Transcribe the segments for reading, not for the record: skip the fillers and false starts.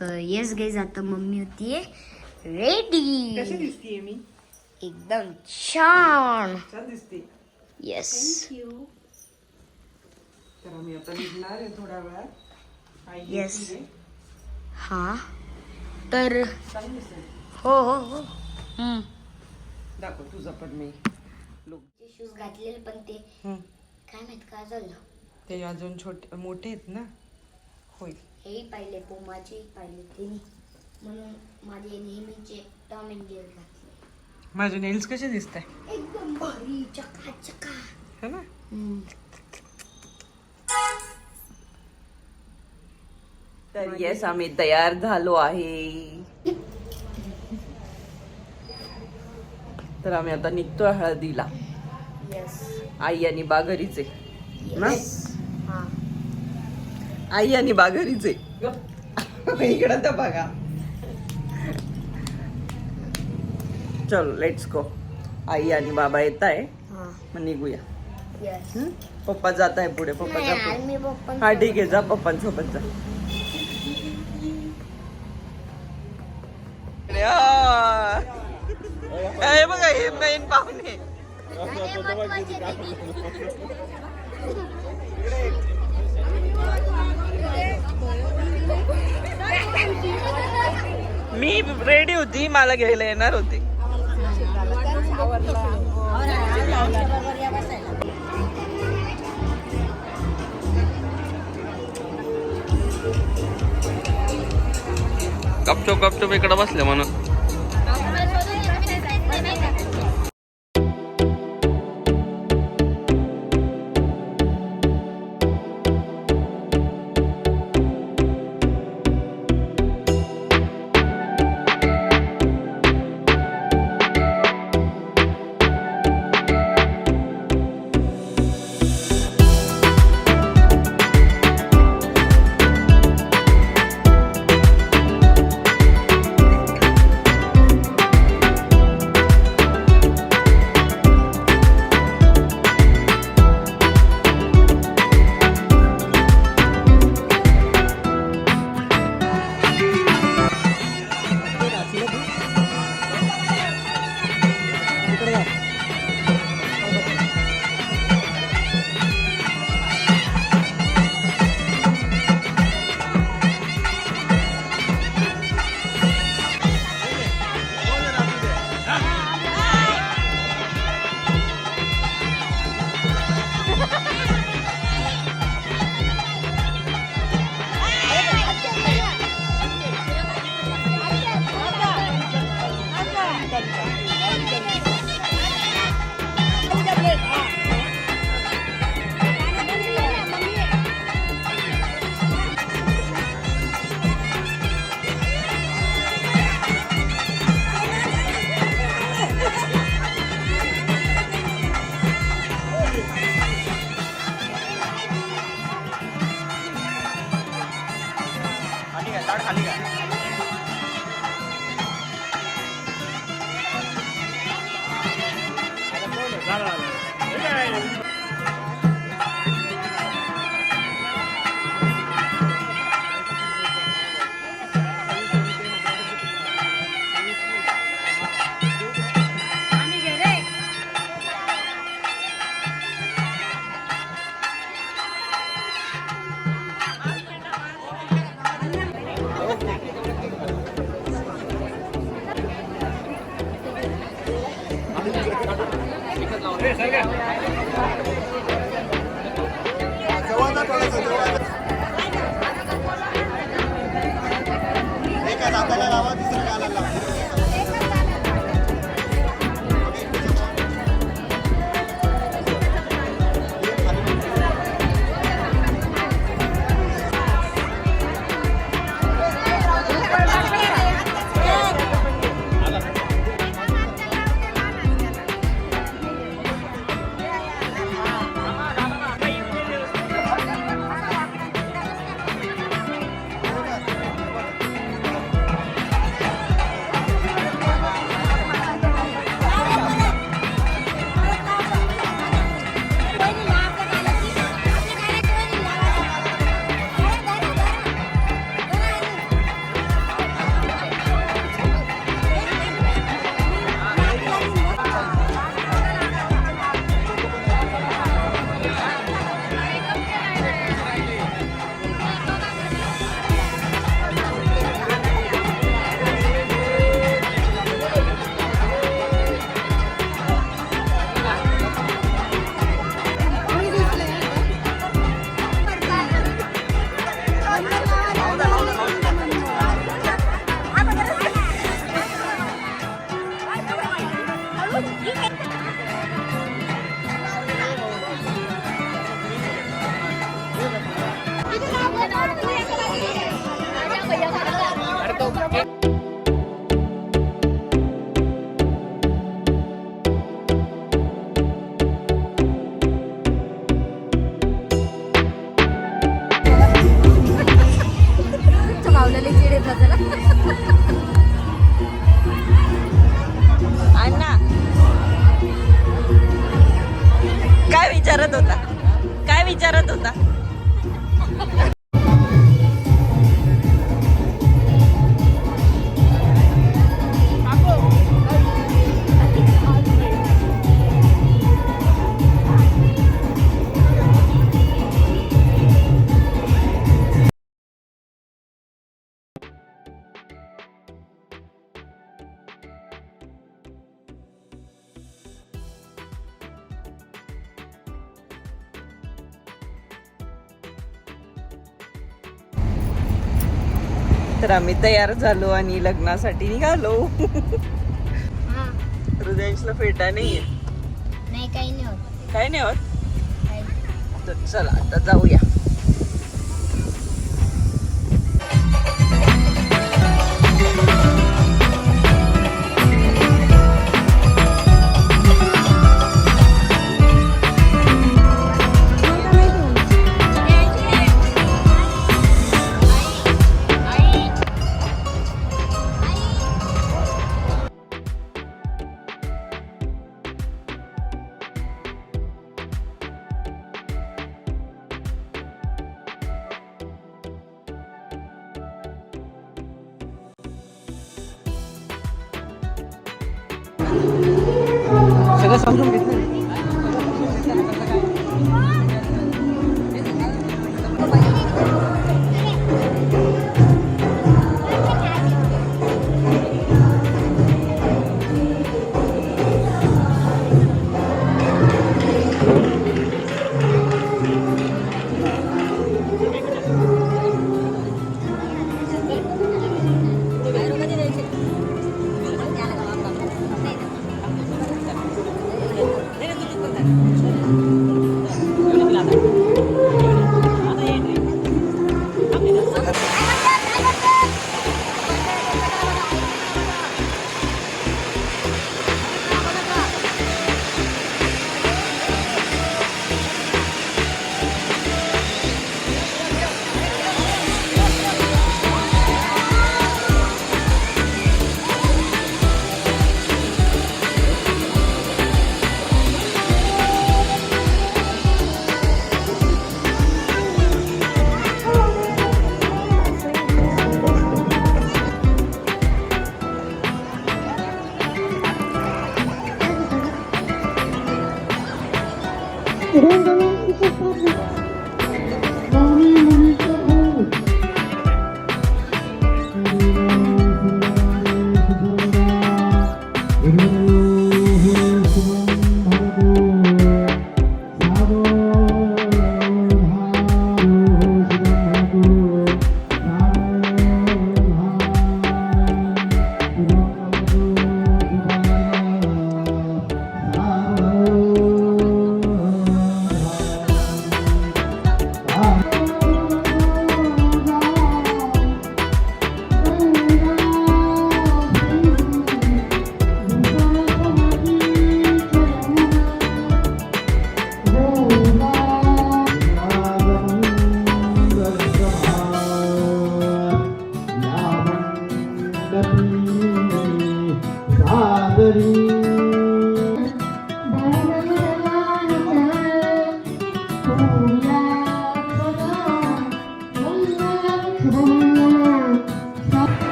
तर yes guys, आता mummy होतीये रेडी. कशी दिसतीये मी? एकदम छान. छान दिसते. येस. थँक्यू. तर आम्ही आता निघणार आहे थोड्या वेळात. आई Yes. येतीये. हा तर चांगली दिसते. हो हो हो. दाखव तुझा पण मी लुक. शूज घातलेले पण ते काय माहित काय झालं. ते अजून छोटे मोठे आहेत ना. होईल. हेही पाहिले, पोमाचे पाहिले त्यांनी, म्हणून माझे नेहमीचे टॉम अँड जेरी घातले. माझे नेल्स कसे दिसत एकदम भारी चकाचका है ना. तर येस, आम्ही तयार झालो आहे. तर आम्ही आता निघतोय हळदीला. येस. आई आणि बा घरीच आहे ना. हा. आई आणि बा घरीच आहे. इकडं तर बघा. चलो लेट्स गो. आई आणि बाबा येत आहे, हा. मग निघूया. येस. पप्पा जात आहे पुढे. पप्पा नाही जा यार, पुढे. मी पप्पा. हा ठीक आहे, जा पप्पांसोबत जा. हे बघा, हे मेन पाहुणे. मी रेडी होती, मला घ्यायला येणार होते. गपचूप गपचूप इकडे बसले म्हणून. अण्णा काय विचारत होता? काय विचारत होता? तर आम्ही तयार झालो आणि लग्नासाठी निघालो. हृदयांशला फेटा नाहीये. नाही काही नाही होत. काय नाही होत. तर चला आता जाऊया. सगळं समजून घेतलं.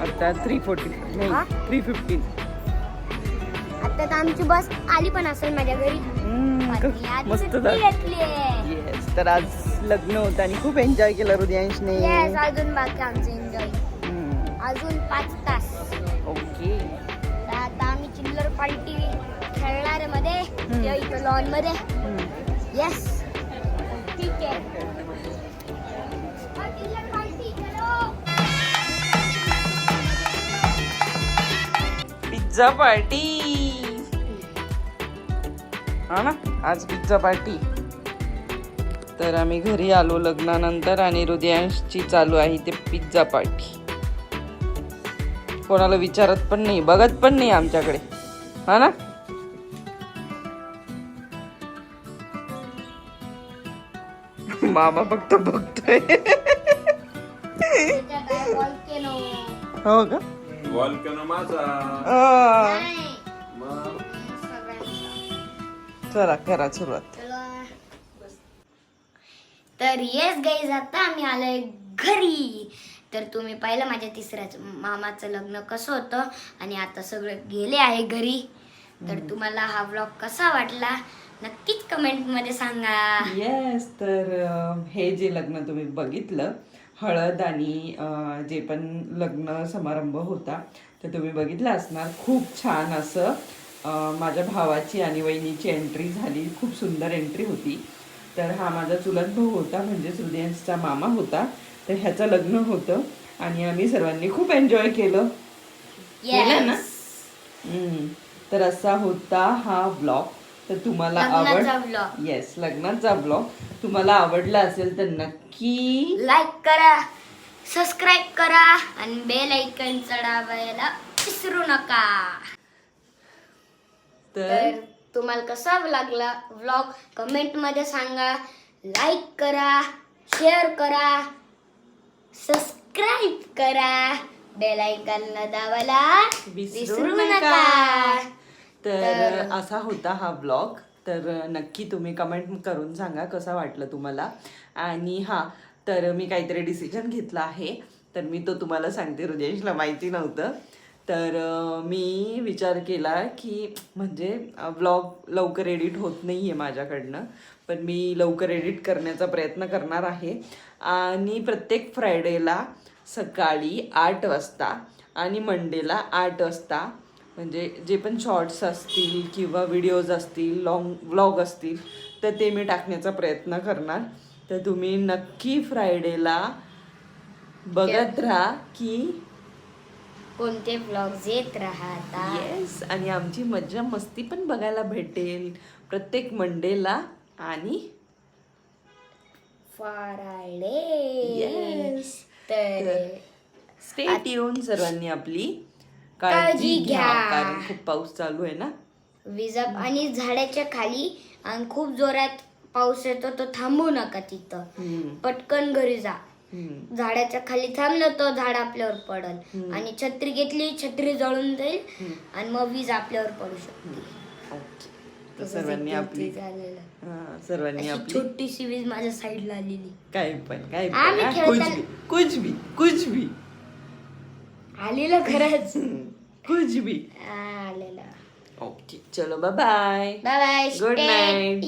आता 3:40 नाही 3:15. आता तर आमची बस आली पण असेल माझ्या घरी. मस्त घेतली. येस, तर आज लग्न होतं आणि खूप एन्जॉय केलं हृदयांशने. येस, अजून बाकी आमचं एन्जॉय. अजून 5 तास. ओके. आता आम्ही चिल्लर पार्टी खेळणार आहे मध्ये किंवा इथं लॉन मध्ये. येस ठीक आहे. Pizza party. हा ना, आज पिझ्झा पार्टी. तर आम्ही घरी आलो लग्नानंतर आणि हृदयांशची चालू आहे ते पिझ्झा पार्टी. कोणाला विचारत पण नाही, बघत पण नाही आमच्याकडे. हा ना. मामा फक्त बघतोय. हो का. चला करा सुरुवात. तर येस गाईज, आता आम्ही आलोय घरी. तर तुम्ही पाहिलं माझ्या तिसऱ्याच मामाचं लग्न कसं होतं आणि आता सगळं गेले आहे घरी. तर तुम्हाला हा व्लॉग कसा वाटला नक्कीच कमेंट मध्ये सांगा. येस. तर हे जे लग्न तुम्ही बघितलं, हळद आणि जे पण लग्न समारंभ होता ते तुम्ही बघितलं असणार. खूप छान असं माझ्या भावाची आणि वहिनीची एंट्री झाली. खूप सुंदर एंट्री होती. तर हा माझा चुलत भाऊ होता, म्हणजे हृदयांशचा मामा होता. तर ह्याचं लग्न होतं आणि आम्ही सर्वांनी खूप एन्जॉय केलं. केलं ना. तर असा होता हा ब्लॉग. तर तुम्हाला येस, लग्नाचा ब्लॉग तुम्हाला आवडला असेल तर नक्की लाईक करा, सबस्क्राईब करा आणि बेल आयकॉन दाबायला विसरू नका. तर तुम्हाला कसा लागला व्लॉग कमेंट मध्ये सांगा. लाईक करा, शेअर करा, सबस्क्राईब करा, बेल आयकॉन दाबायला विसरू नका. तर असा होता हा ब्लॉग. तर नक्की तुम्ही कमेंट करून सांगा कसा वाटलं तुम्हाला. आणि हा, तर मी काहीतरी डिसिजन घेतला आहे. तर मी तो तुम्हाला सांगते. हृदयांशला माहिती नव्हतं. तर मी विचार केला की म्हणजे व्लॉग लवकर एडिट होत नाही आहे माझ्याकडनं, पण मी लवकर एडिट करण्याचा प्रयत्न करणार आहे. आणि प्रत्येक फ्रायडेला सकाळी 8 वाजता आणि मंडेला 8 वाजता म्हणजे जे पण शॉर्ट्स असतील किंवा व्हिडिओज असतील, लॉंग व्लॉग असतील, तर ते मी टाकण्याचा प्रयत्न करणार. तर तुम्ही नक्की फ्रायडेला बघत राहा की कोणते व्लॉग्स येत राहतात. येस. आणि आमची मज्जा मस्ती पण बघायला भेटेल प्रत्येक मंडेला आणि फ्रायडे. येस. तर स्टे ट्यून. सर्वांनी आपली काळजी घ्या. कारण खूप पाऊस चालू आहे ना. विजा आणि झाडाच्या खाली आणि खूप जोरात पाऊस येतो, तो थांबू नका तिथं. पटकन घरी जा. झाडाच्या खाली थांबलं तर झाड आपल्यावर पडल आणि छत्री घेतली, छत्री जळून जाईल आणि मग वीज आपल्यावर पडू शकते. सर्वांनी आपली छोटीशी वीज माझ्या साईडला आलेली. काय कुछ भी आलेलं खरंच. कुछ भी आलेलं. ओके. चलो bye bye. Bye bye. Good night.